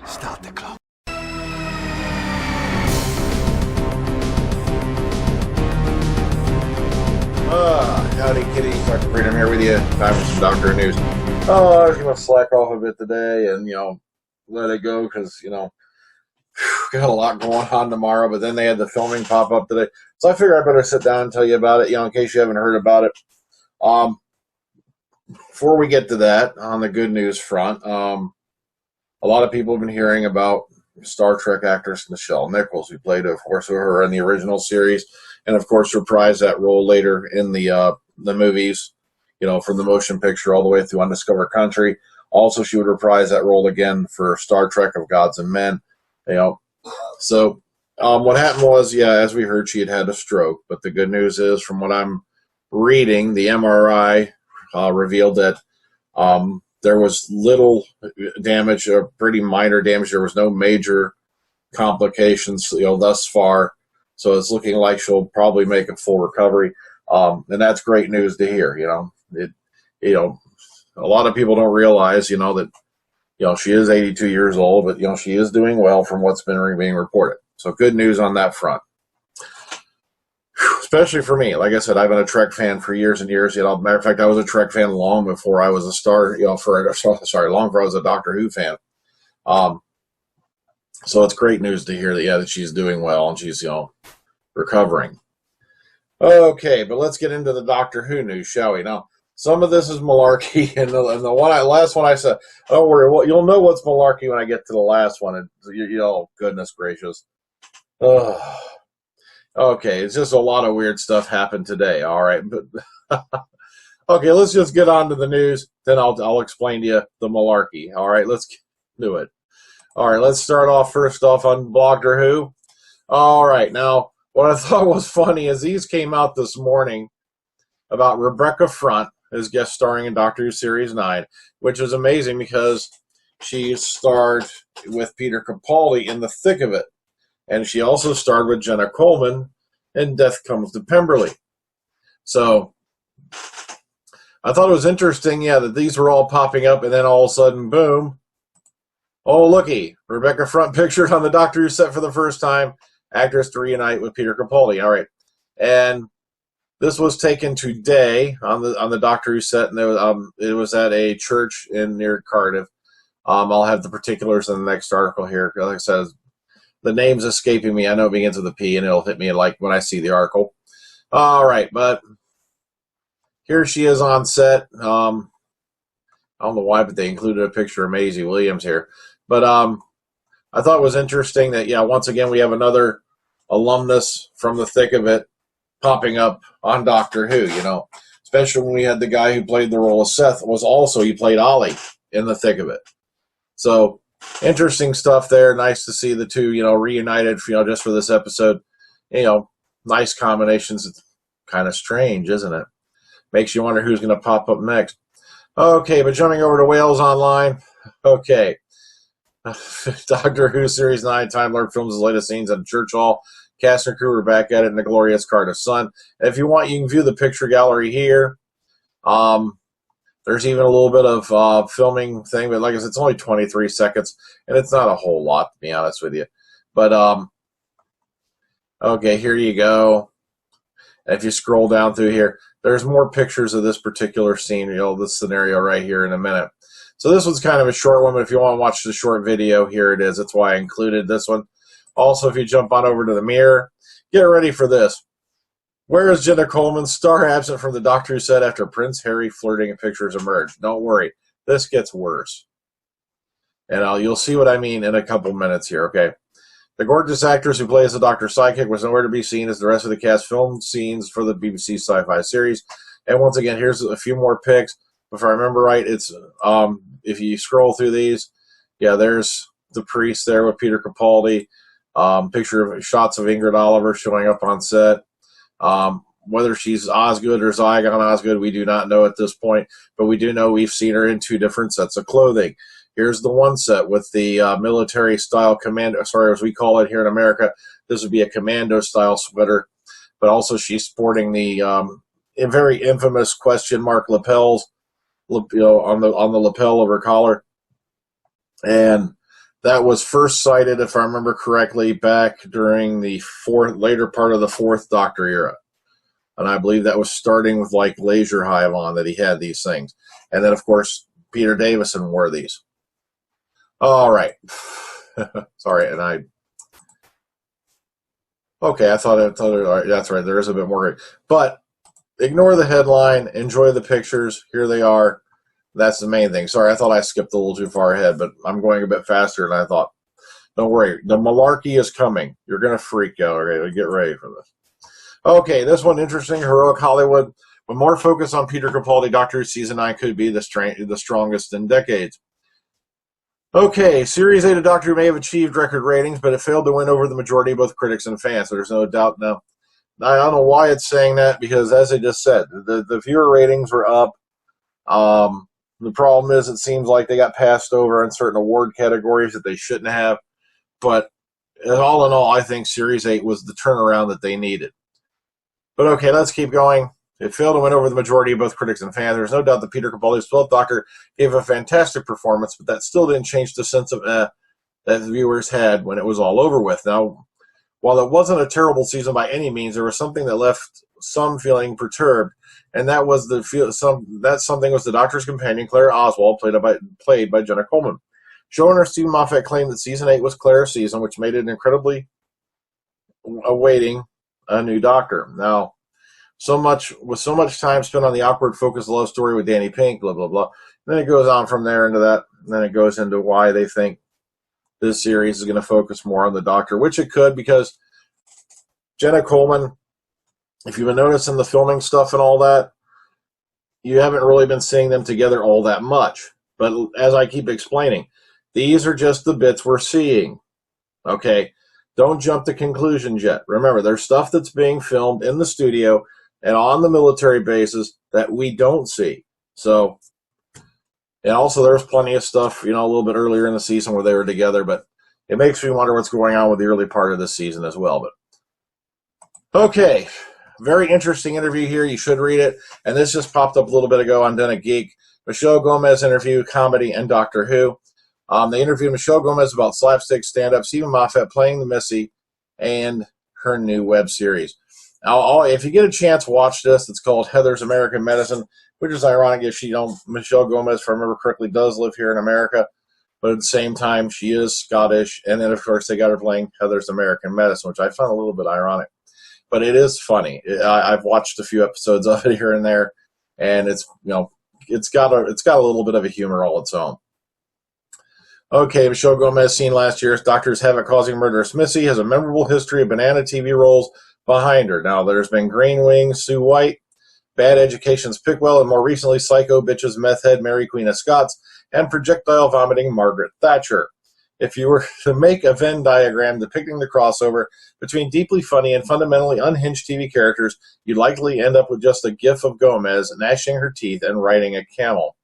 Start the clock. Howdy kitties, Dr. Freedom here with you. Time for some Doctor Who news. Oh, I was going to slack off a bit today and, let it go because, got a lot going on tomorrow, but then they had the filming pop up today. So I figured I better sit down and tell you about it, in case you haven't heard about it. Before we get to that, on the good news front, a lot of people have been hearing about Star Trek actress Nichelle Nichols, who played, of course, her in the original series, and of course reprised that role later in the movies, from the motion picture all the way through Undiscovered Country. Also, she would reprise that role again for Star Trek of Gods and Men. So what happened was, as we heard, she had a stroke. But the good news is, from what I'm reading, the MRI revealed that there was little damage, or pretty minor damage. There was no major complications, thus far. So it's looking like she'll probably make a full recovery, and that's great news to hear. A lot of people don't realize, that she is 82 years old, but she is doing well from what's been being reported. So good news on that front. Especially for me. Like I said, I've been a Trek fan for years and years. Matter of fact, I was a Trek fan long before I was a long before I was a Doctor Who fan. So it's great news to hear that she's doing well and she's, recovering. Okay, but let's get into the Doctor Who news, shall we? Now, some of this is malarkey, and the last one I said, don't worry, you'll know what's malarkey when I get to the last one. And, goodness gracious. Okay, it's just a lot of weird stuff happened today. All right, but okay, let's just get on to the news. Then I'll explain to you the malarkey. All right, let's do it. All right, let's start off first off on Doctor Who. All right, now what I thought was funny is these came out this morning about Rebecca Front as guest starring in Doctor Who Series 9, which is amazing because she starred with Peter Capaldi in the thick of it. And she also starred with Jenna Coleman in Death Comes to Pemberley. So I thought it was interesting, that these were all popping up, and then all of a sudden, boom. Oh, looky, Rebecca Front pictured on the Doctor Who set for the first time, actress to reunite with Peter Capaldi. All right. And this was taken today on the Doctor Who set, and it was at a church near Cardiff. I'll have the particulars in the next article here. Like I said, the name's escaping me. I know it begins with a P, and it'll hit me like when I see the article. All right, but here she is on set. I don't know why, but they included a picture of Maisie Williams here. But I thought it was interesting that, once again, we have another alumnus from the thick of it popping up on Doctor Who, especially when we had the guy who played the role of Seth he played Ollie in the thick of it. So interesting stuff there. Nice to see the two, reunited, just for this episode. Nice combinations. It's kind of strange, isn't it? Makes you wonder who's going to pop up next. Okay, but jumping over to Wales Online. Okay. Doctor Who Series 9 Time Lord films his latest scenes at Church Hall. Cast and crew are back at it in the glorious Cardiff sun. And if you want, you can view the picture gallery here. There's even a little bit of filming thing, but like I said, it's only 23 seconds, and it's not a whole lot, to be honest with you. But, okay, here you go. And if you scroll down through here, there's more pictures of this particular scene, this scenario right here in a minute. So this one's kind of a short one, but if you want to watch the short video, here it is. That's why I included this one. Also, if you jump on over to the mirror, get ready for this. Where is Jenna Coleman, star absent from the Doctor Who set after Prince Harry flirting pictures emerge? Don't worry, this gets worse. And you'll see what I mean in a couple minutes here, okay? The gorgeous actress who plays the Doctor's sidekick was nowhere to be seen as the rest of the cast filmed scenes for the BBC sci-fi series. And once again, here's a few more pics. If I remember right, it's if you scroll through these, there's the priest there with Peter Capaldi. Picture of shots of Ingrid Oliver showing up on set. Whether she's Osgood or Zygon Osgood, we do not know at this point, but we do know we've seen her in 2 different sets of clothing. Here's the one set with the military-style commando, as we call it here in America. This would be a commando-style sweater, but also she's sporting the very infamous question mark lapels, on the lapel of her collar. And That was first cited, if I remember correctly, back during the later part of the fourth Doctor era. And I believe that was starting with like Laser Hive on that he had these things. And then, of course, Peter Davison wore these. All right. Sorry, okay, I thought that's right. There is a bit more. But ignore the headline. Enjoy the pictures. Here they are. That's the main thing. Sorry, I thought I skipped a little too far ahead, but I'm going a bit faster, and I thought, don't worry. The malarkey is coming. You're going to freak out. Okay, get ready for this. Okay, this one interesting. Heroic Hollywood. With more focus on Peter Capaldi, Doctor Who Season 9 could be the strongest in decades. Okay, Series 8 of Doctor Who may have achieved record ratings, but it failed to win over the majority of both critics and fans. So there's no doubt now. I don't know why it's saying that, because as I just said, the viewer ratings were up. The problem is it seems like they got passed over in certain award categories that they shouldn't have. But all in all, I think Series 8 was the turnaround that they needed. But okay, let's keep going. It failed to win over the majority of both critics and fans. There's no doubt that Peter Capaldi's 12th Doctor gave a fantastic performance, but that still didn't change the sense of that the viewers had when it was all over with. Now, while it wasn't a terrible season by any means, there was something that left some feeling perturbed, and that was that something was the Doctor's companion, Claire Oswald, played by Jenna Coleman. Showrunner Stephen Moffat claimed that Season 8 was Claire's season, which made it incredibly awaiting a new Doctor. Now, so much time spent on the awkward focused love story with Danny Pink, blah, blah, blah. And then it goes on from there into that. And then it goes into why they think this series is going to focus more on the Doctor, which it could, because Jenna Coleman, if you've been noticing the filming stuff and all that, you haven't really been seeing them together all that much. But as I keep explaining, these are just the bits we're seeing. Okay? Don't jump to conclusions yet. Remember, there's stuff that's being filmed in the studio and on the military bases that we don't see. So, and also there's plenty of stuff, a little bit earlier in the season where they were together, but it makes me wonder what's going on with the early part of this season as well. But okay, very interesting interview here. You should read it. And this just popped up a little bit ago on Den of Geek. Michelle Gomez interview, comedy, and Doctor Who. They interviewed Michelle Gomez about slapstick stand-up, Stephen Moffat playing the Missy, and her new web series. Now, if you get a chance, watch this. It's called Heather's American Medicine, which is ironic if Michelle Gomez, if I remember correctly, does live here in America, but at the same time, she is Scottish, and then, of course, they got her playing Heather's American Medicine, which I found a little bit ironic. But it is funny. I've watched a few episodes of it here and there, and it's got a little bit of a humor all its own. Okay, Michelle Gomez, seen last year's Doctor's Havoc-causing murderous Missy, has a memorable history of banana TV roles behind her. Now, there's been Green Wings, Sue White, Bad Education's Pickwell, and more recently, Psycho Bitches, Meth Head, Mary Queen of Scots, and projectile vomiting Margaret Thatcher. If you were to make a Venn diagram depicting the crossover between deeply funny and fundamentally unhinged TV characters, you'd likely end up with just a gif of Gomez gnashing her teeth and riding a camel.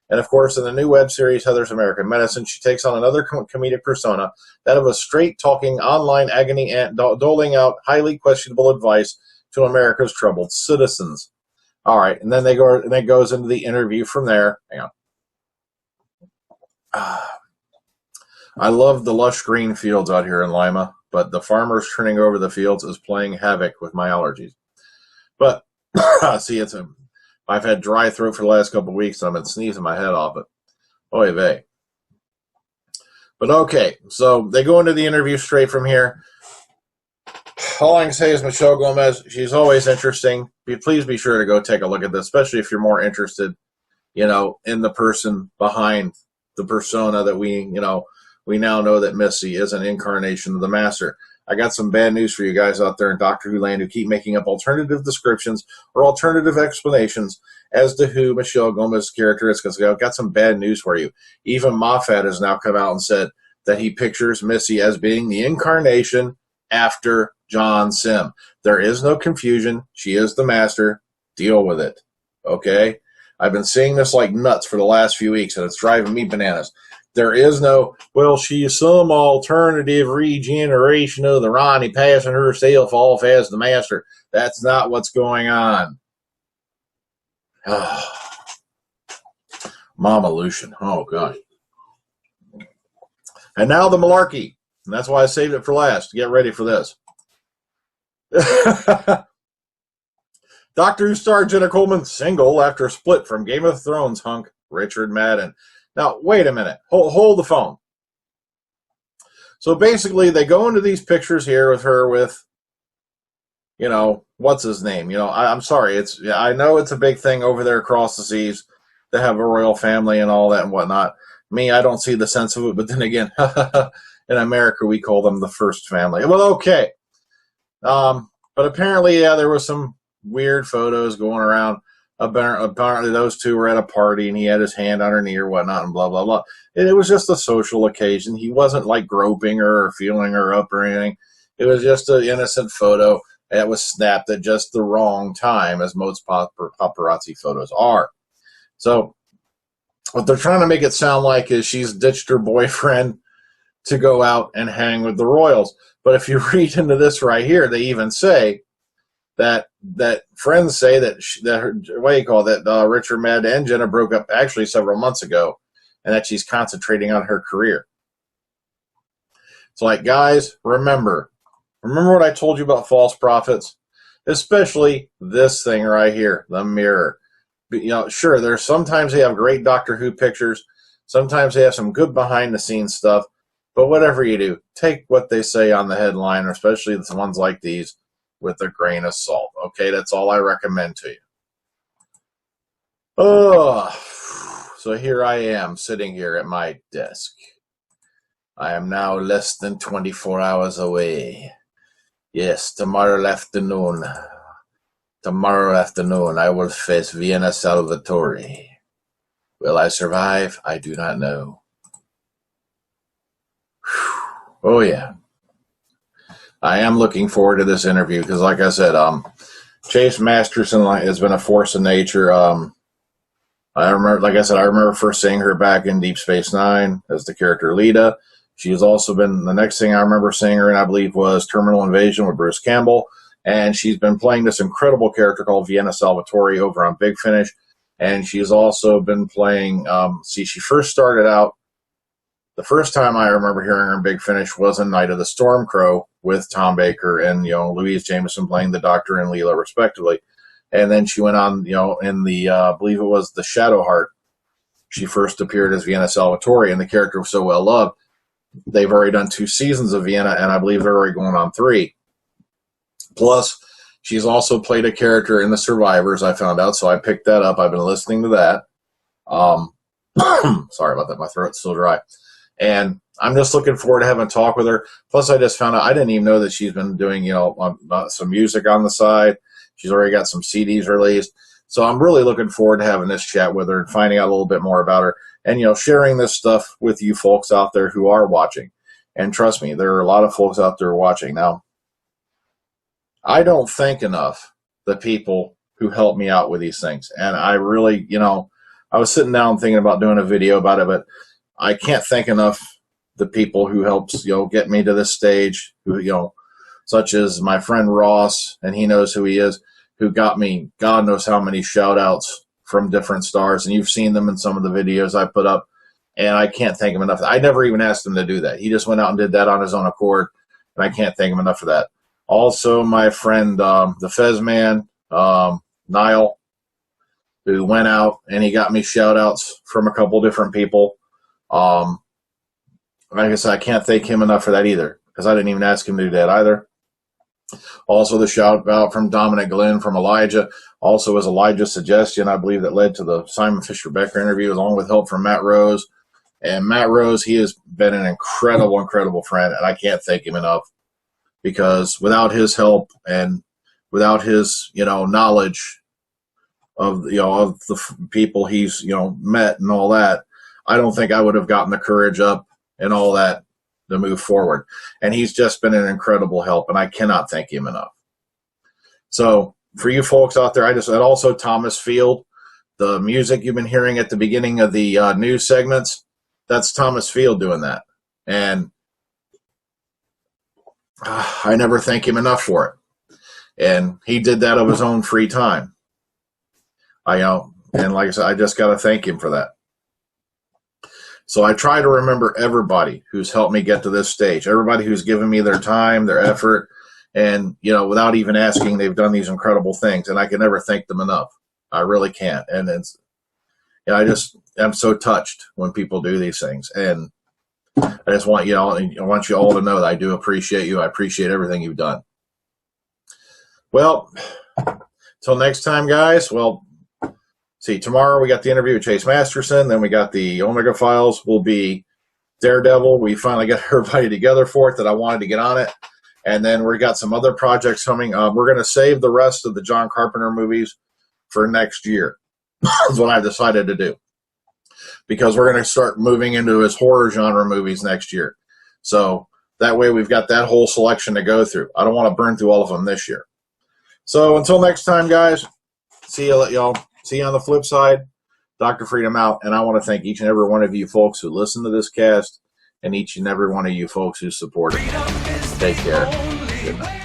And, of course, in the new web series, Heather's American Medicine, she takes on another comedic persona, that of a straight-talking online agony aunt doling out highly questionable advice to America's troubled citizens. All right, and then it goes into the interview from there. Hang on. I love the lush green fields out here in Lima, but the farmers turning over the fields is playing havoc with my allergies. But, see, I've had dry throat for the last couple of weeks, and I've been sneezing my head off it. Oy vey. But okay, so they go into the interview straight from here. All I can say is Michelle Gomez, she's always interesting. Please be sure to go take a look at this, especially if you're more interested, in the person behind the persona that we now know that Missy is an incarnation of the Master. I got some bad news for you guys out there in Doctor Who land who keep making up alternative descriptions or alternative explanations as to who Michelle Gomez's character is, because I've got some bad news for you. Even Moffat has now come out and said that he pictures Missy as being the incarnation after John Sim. There is no confusion. She is the Master. Deal with it. Okay? I've been seeing this like nuts for the last few weeks, and it's driving me bananas. There is no, she's some alternative regeneration of the Ronnie passing herself off as the Master. That's not what's going on. Mama Lucian. Oh, gosh. And now the malarkey. And that's why I saved it for last. Get ready for this. Doctor Who star Jenna Coleman single after split from Game of Thrones hunk Richard Madden. Now, wait a minute. Hold the phone. So basically, they go into these pictures here with her with, you know, what's his name? You know, I'm sorry. I know it's a big thing over there across the seas to have a royal family and all that and whatnot. Me, I don't see the sense of it. But then again, in America, we call them the first family. Well, okay. But apparently, yeah, there was some weird photos going around. Apparently, those two were at a party, and he had his hand on her knee or whatnot, and blah, blah, blah. And it was just a social occasion. He wasn't, like, groping her or feeling her up or anything. It was just an innocent photo that was snapped at just the wrong time, as most paparazzi photos are. So what they're trying to make it sound like is she's ditched her boyfriend to go out and hang with the royals. But if you read into this right here, they even say that friends say that Richard Madden and Jenna broke up actually several months ago, and that she's concentrating on her career. It's like, guys, remember what I told you about false prophets, especially this thing right here, the mirror. You know, sure, there's sometimes they have great Doctor Who pictures, sometimes they have some good behind the scenes stuff, but whatever you do, take what they say on the headline, especially the ones like these, with a grain of salt. Okay, that's all I recommend to you. Oh, so here I am sitting here at my desk. I am now less than 24 hours away. Yes, tomorrow afternoon I will face Vienna Salvatore. Will I survive? I do not know. Oh yeah. I am looking forward to this interview because, like I said, Chase Masterson has been a force of nature. I remember first seeing her back in Deep Space Nine as the character Lita. She has also been, the next thing I remember seeing her in, I believe, was Terminal Invasion with Bruce Campbell. And she's been playing this incredible character called Vienna Salvatore over on Big Finish. And she's also been playing, she first started out, the first time I remember hearing her in Big Finish was in Night of the Stormcrow with Tom Baker and, Louise Jameson playing the Doctor and Leela respectively. And then she went on, in the, I believe it was the Shadowheart. She first appeared as Vienna Salvatore, and the character was so well loved. They've already done 2 seasons of Vienna, and I believe they're already going on 3. Plus, she's also played a character in The Survivors, I found out, so I picked that up. I've been listening to that. Sorry about that. My throat's still dry. And I'm just looking forward to having a talk with her. Plus, I just found out, I didn't even know that she's been doing, some music on the side. She's already got some CDs released. So I'm really looking forward to having this chat with her and finding out a little bit more about her. And, sharing this stuff with you folks out there who are watching. And trust me, there are a lot of folks out there watching. Now, I don't thank enough the people who help me out with these things. And I really, I was sitting down thinking about doing a video about it, but I can't thank enough the people who helps, get me to this stage, who, such as my friend Ross, and he knows who he is, who got me God knows how many shout outs from different stars, and you've seen them in some of the videos I put up, and I can't thank him enough. I never even asked him to do that. He just went out and did that on his own accord, and I can't thank him enough for that. Also, my friend, the Fez Man, Niall, who went out and he got me shout outs from a couple different people. Like I said, I can't thank him enough for that either, because I didn't even ask him to do that either. Also, the shout out from Dominic Glenn from Elijah. Also, was Elijah's suggestion, I believe, that led to the Simon Fisher-Becker interview, along with help from Matt Rose. And Matt Rose, he has been an incredible, incredible friend, and I can't thank him enough, because without his help and without his, knowledge of, of the people he's, met and all that, I don't think I would have gotten the courage up and all that to move forward. And he's just been an incredible help, and I cannot thank him enough. So for you folks out there, and also Thomas Field, the music you've been hearing at the beginning of the news segments, that's Thomas Field doing that. And I never thank him enough for it. And he did that of his own free time. And like I said, I just got to thank him for that. So I try to remember everybody who's helped me get to this stage, everybody who's given me their time, their effort, and, you know, without even asking, they've done these incredible things, and I can never thank them enough. I really can't. And it's, you know, I'm so touched when people do these things, and I just want you all to know that I do appreciate you. I appreciate everything you've done. Well, till next time, guys. Well, see, tomorrow we got the interview with Chase Masterson. Then we got the Omega Files. Will be Daredevil. We finally got everybody together for it that I wanted to get on it. And then we got some other projects coming. We're going to save the rest of the John Carpenter movies for next year. That's what I decided to do, because we're going to start moving into his horror genre movies next year. So that way we've got that whole selection to go through. I don't want to burn through all of them this year. So until next time, guys, see you, y'all. See you on the flip side. Dr. Freedom out. And I want to thank each and every one of you folks who listen to this cast, and each and every one of you folks who support it. Take care. Good night.